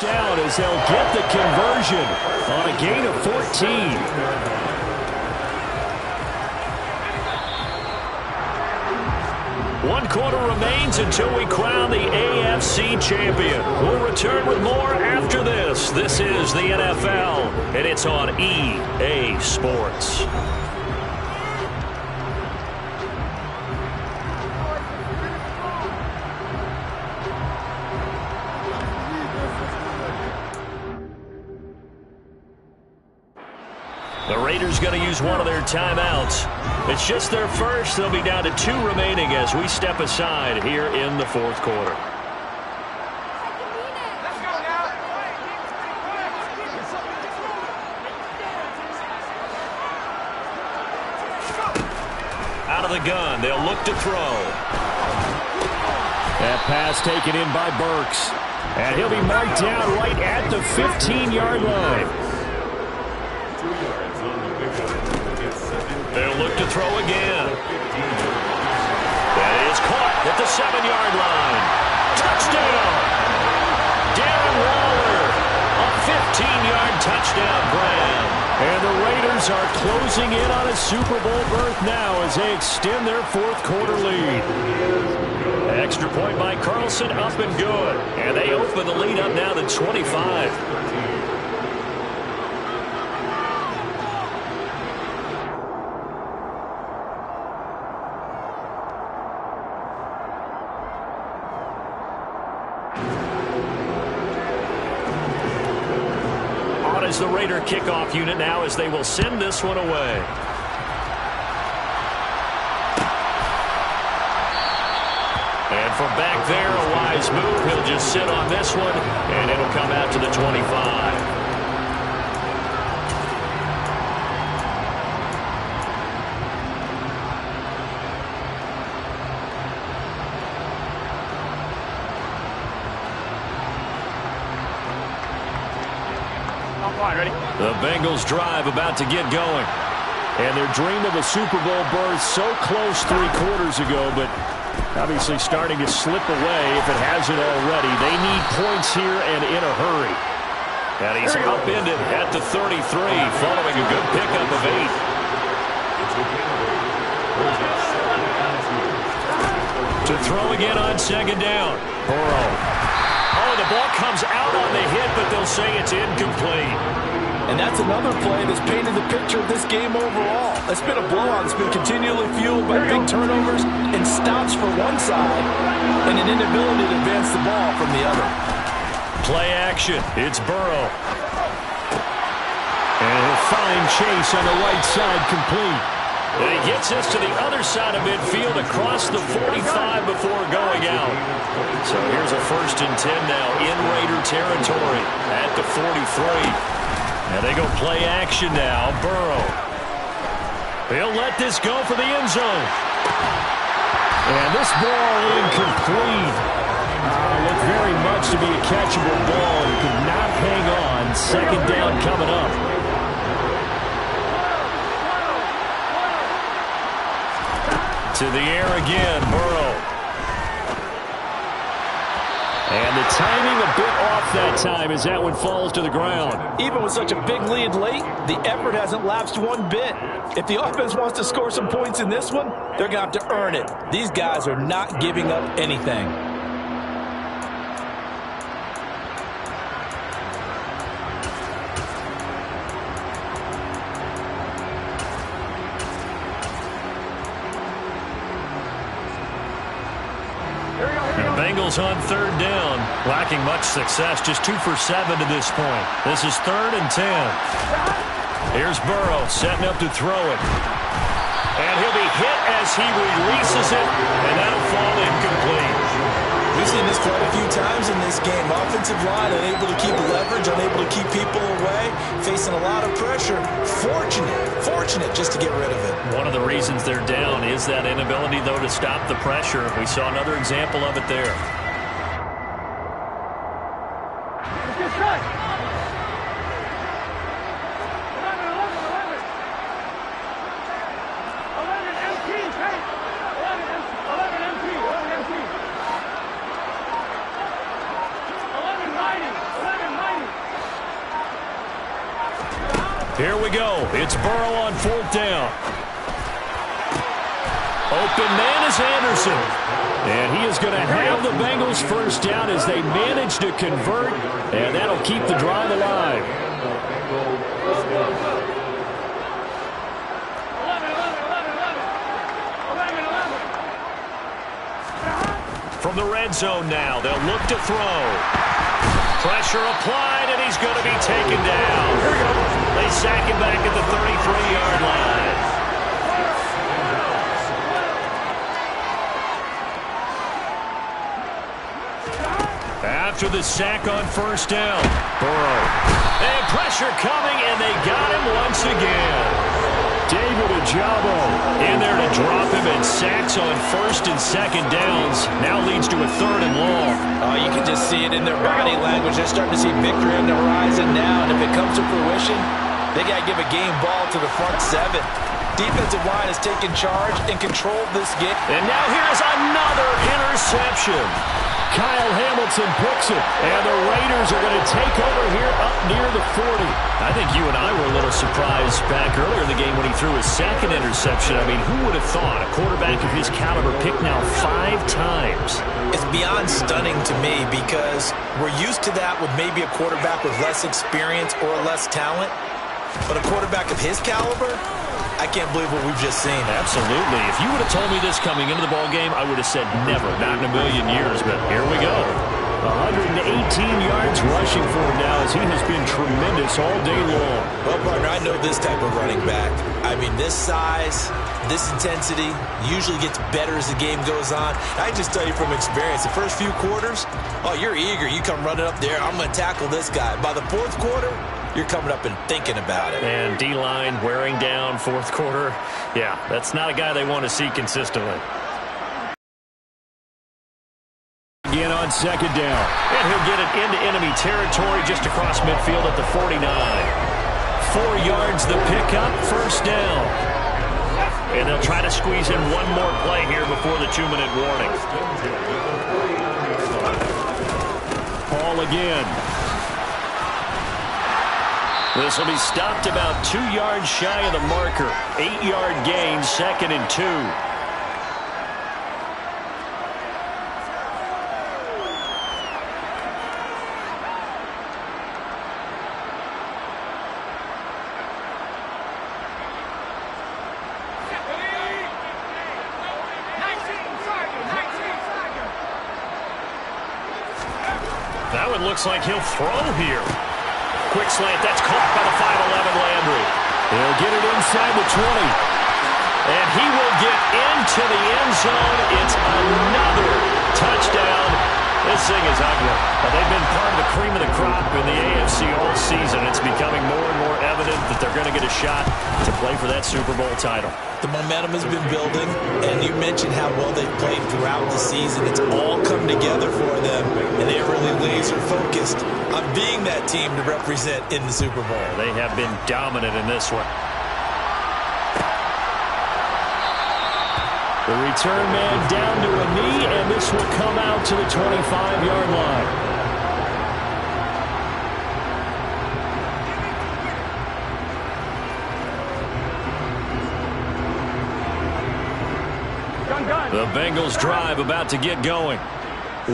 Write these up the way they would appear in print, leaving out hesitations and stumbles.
down as they'll get the conversion on a gain of 14. One quarter remains until we crown the AFC champion. We'll return with more after this. This is the NFL, and it's on EA Sports. The Raiders going to use one of their timeouts. It's just their first. They'll be down to 2 remaining as we step aside here in the fourth quarter. Out of the gun, they'll look to throw. That pass taken in by Burks. And he'll be marked down right at the 15-yard line. They'll look to throw again. That is caught at the 7-yard line. Touchdown! Darren Waller, a 15-yard touchdown grab. And the Raiders are closing in on a Super Bowl berth now as they extend their fourth quarter lead. Extra point by Carlson, up and good. And they open the lead up now to 25. Is the Raider kickoff unit now as they will send this one away. And from back there, a wise move. He'll just sit on this one, and it'll come out to the 25. The Bengals drive about to get going. And their dream of a Super Bowl berth so close 3 quarters ago, but obviously starting to slip away if it hasn't already. They need points here and in a hurry. And he's upended at the 33 following a good pickup of 8. To throw again on second down. Burrow. Oh, the ball comes out on the hit, but they'll say it's incomplete. And that's another play that's painted the picture of this game overall. It's been a blowout. It's been continually fueled by big turnovers and stops for one side and an inability to advance the ball from the other. Play action. It's Burrow. And he'll find Chase on the right side complete. And he gets us to the other side of midfield across the 45 before going out. So here's a 1st and 10 now in Raider territory at the 43. Now they go play action now. Burrow. He'll let this go for the end zone. And this ball incomplete. Looked very much to be a catchable ball and could not hang on. Second down coming up. To the air again, Burrow. And the timing a bit off that time as that one falls to the ground. Even with such a big lead late, the effort hasn't lapsed one bit. If the offense wants to score some points in this one, they're going to have to earn it. These guys are not giving up anything. Bengals on 3rd down. Lacking much success. Just 2 for 7 to this point. This is 3rd and 10. Here's Burrow setting up to throw it. And he'll be hit as he releases it. And that'll fall incomplete. We've seen this quite a few times in this game. Offensive line unable to keep leverage, unable to keep people away, facing a lot of pressure. Fortunate just to get rid of it. One of the reasons they're down is that inability, though, to stop the pressure. We saw another example of it there. Here we go. It's Burrow on 4th down. Open man is Anderson. And he is going to have the Bengals first down as they manage to convert. And that'll keep the drive alive. From the red zone now, they'll look to throw. Pressure applied, and he's going to be taken down. They sack him back at the 33-yard line. After the sack on 1st down, Burrow. And pressure coming, and they got him once again. David Ojabo in there to drop him, and sacks on 1st and 2nd downs. Now leads to a 3rd and long. Oh, you can just see it in their body language. They're starting to see victory on the horizon now, and if it comes to fruition, they got to give a game ball to the front 7. Defensive line has taken charge and controlled this game. And now here's another interception. Kyle Hamilton picks it, and the Raiders are going to take over here up near the 40. I think you and I were a little surprised back earlier in the game when he threw his 2nd interception. I mean, who would have thought a quarterback of his caliber picked now 5 times? It's beyond stunning to me because we're used to that with maybe a quarterback with less experience or less talent. But a quarterback of his caliber, I can't believe what we've just seen. Absolutely. If you would have told me this coming into the ballgame, I would have said never, not in a million years. But here we go. 118 yards rushing for him now as he has been tremendous all day long. Well, partner, I know this type of running back. I mean, this size, this intensity usually gets better as the game goes on. I just tell you from experience, the first few quarters, oh, you're eager. You come running up there, I'm going to tackle this guy. By the 4th quarter, you're coming up and thinking about it. And D-line wearing down 4th quarter. Yeah, that's not a guy they want to see consistently. Again on 2nd down. And he'll get it into enemy territory just across midfield at the 49. 4 yards the pickup, 1st down. And they'll try to squeeze in one more play here before the 2-minute warning. Paul again. This will be stopped about 2 yards shy of the marker. 8-yard gain, 2nd and 2. That one looks like he'll throw here. Quick slant, that's caught by the 5'11" Landry. He'll get it inside the 20. And he will get into the end zone. It's another touchdown. This thing is ugly. Well, they've been part of the cream of the crop in the AFC all season. It's becoming more and more evident that they're going to get a shot to play for that Super Bowl title. The momentum has been building, and you mentioned how well they've played throughout the season. It's all come together for them, and they're really laser-focused on being that team to represent in the Super Bowl. They have been dominant in this one. The return man down to a knee, and this will come out to the 25-yard line. The Bengals drive about to get going.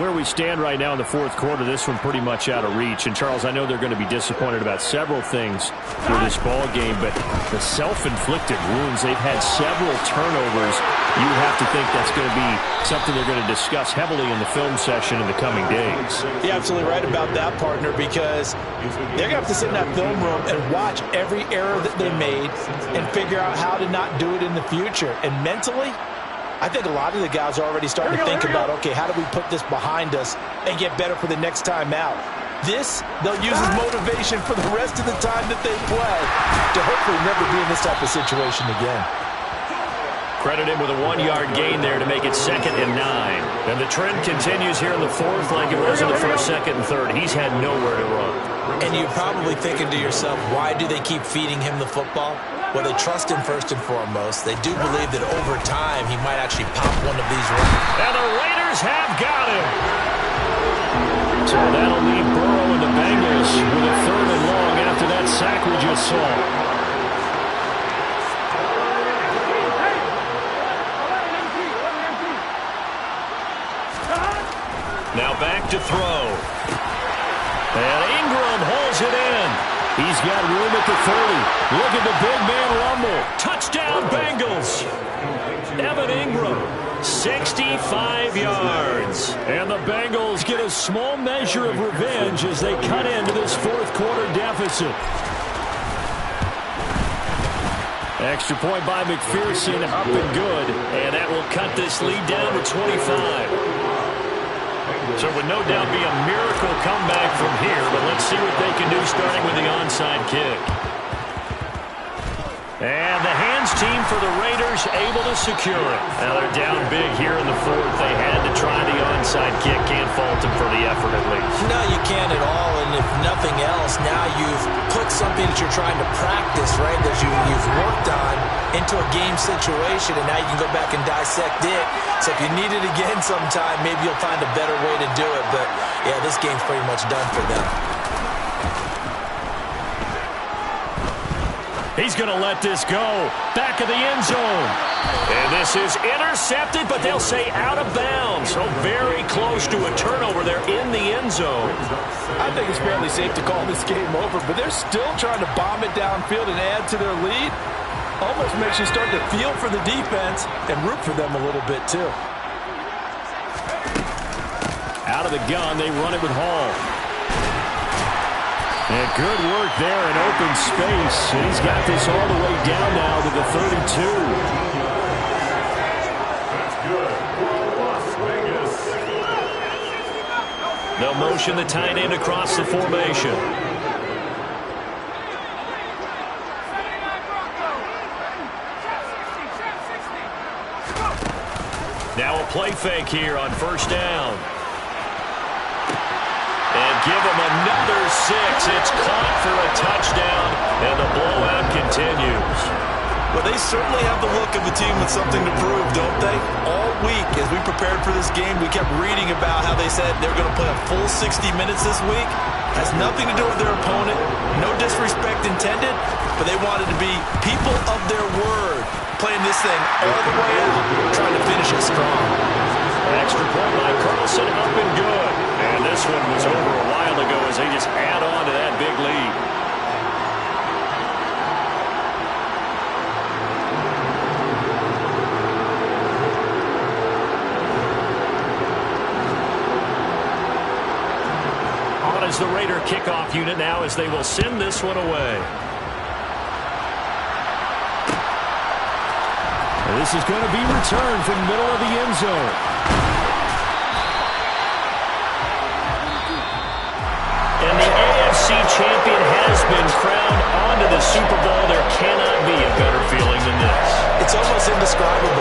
Where we stand right now in the 4th quarter, this one pretty much out of reach. And, Charles, I know they're going to be disappointed about several things for this ball game, but the self-inflicted wounds, they've had several turnovers. You have to think that's going to be something they're going to discuss heavily in the film session in the coming days. You're absolutely right about that, partner, because they're going to have to sit in that film room and watch every error that they made and figure out how to not do it in the future. And mentally, I think a lot of the guys are already starting to think about, okay, how do we put this behind us and get better for the next time out? This, they'll use as motivation for the rest of the time that they play to hopefully never be in this type of situation again. Credit him with a 1-yard gain there to make it 2nd and 9. And the trend continues here in the 4th like it was in the 1st, 2nd, and 3rd. He's had nowhere to run. And you're probably thinking to yourself, why do they keep feeding him the football? Well, they trust him first and foremost. They do believe that over time he might actually pop one of these runs. And the Raiders have got him. So that'll leave Burrow and the Bengals with a 3rd and long after that sack we just saw. Now back to throw. And Ingram holds it in. He's got room at the 30. Look at the big man rumble. Touchdown, Bengals. Evan Ingram, 65 yards. And the Bengals get a small measure of revenge as they cut into this fourth quarter deficit. Extra point by McPherson, up and good. And that will cut this lead down to 25. So it would no doubt be a miracle comeback from here, but let's see what they can do starting with the onside kick. And the hands team for the Raiders able to secure it. Now they're down big here in the fourth. They had to try the onside kick. Can't fault them for the effort at least. No, you can't at all. And if nothing else, now you've put something that you're trying to practice, right, that you've worked on into a game situation, and now you can go back and dissect it. So if you need it again sometime, maybe you'll find a better way to do it. But, yeah, this game's pretty much done for them. He's going to let this go. Back of the end zone. And this is intercepted, but they'll say out of bounds. So very close to a turnover there in the end zone. I think it's fairly safe to call this game over, but they're still trying to bomb it downfield and add to their lead. Almost makes you start to feel for the defense and root for them a little bit, too. Out of the gun, they run it with Hall. And good work there in open space. He's got this all the way down now to the 32. They'll motion the tight end across the formation. Now a play fake here on first down. And give him another 6. It's caught for a touchdown, and the blowout continues. Well, they certainly have the look of a team with something to prove, don't they? All week, as we prepared for this game, we kept reading about how they said they're going to play a full 60 minutes this week. Has nothing to do with their opponent. No disrespect intended, but they wanted to be people of their word, playing this thing all the way out, trying to finish it strong. Extra point by Carlson, up and good. And this one was over a while ago as they just add on to that big lead. On is the Raider kickoff unit now as they will send this one away. And this is going to be returned from the middle of the end zone. And the AFC champion has been crowned onto the Super Bowl. There cannot be a better feeling than this. It's almost indescribable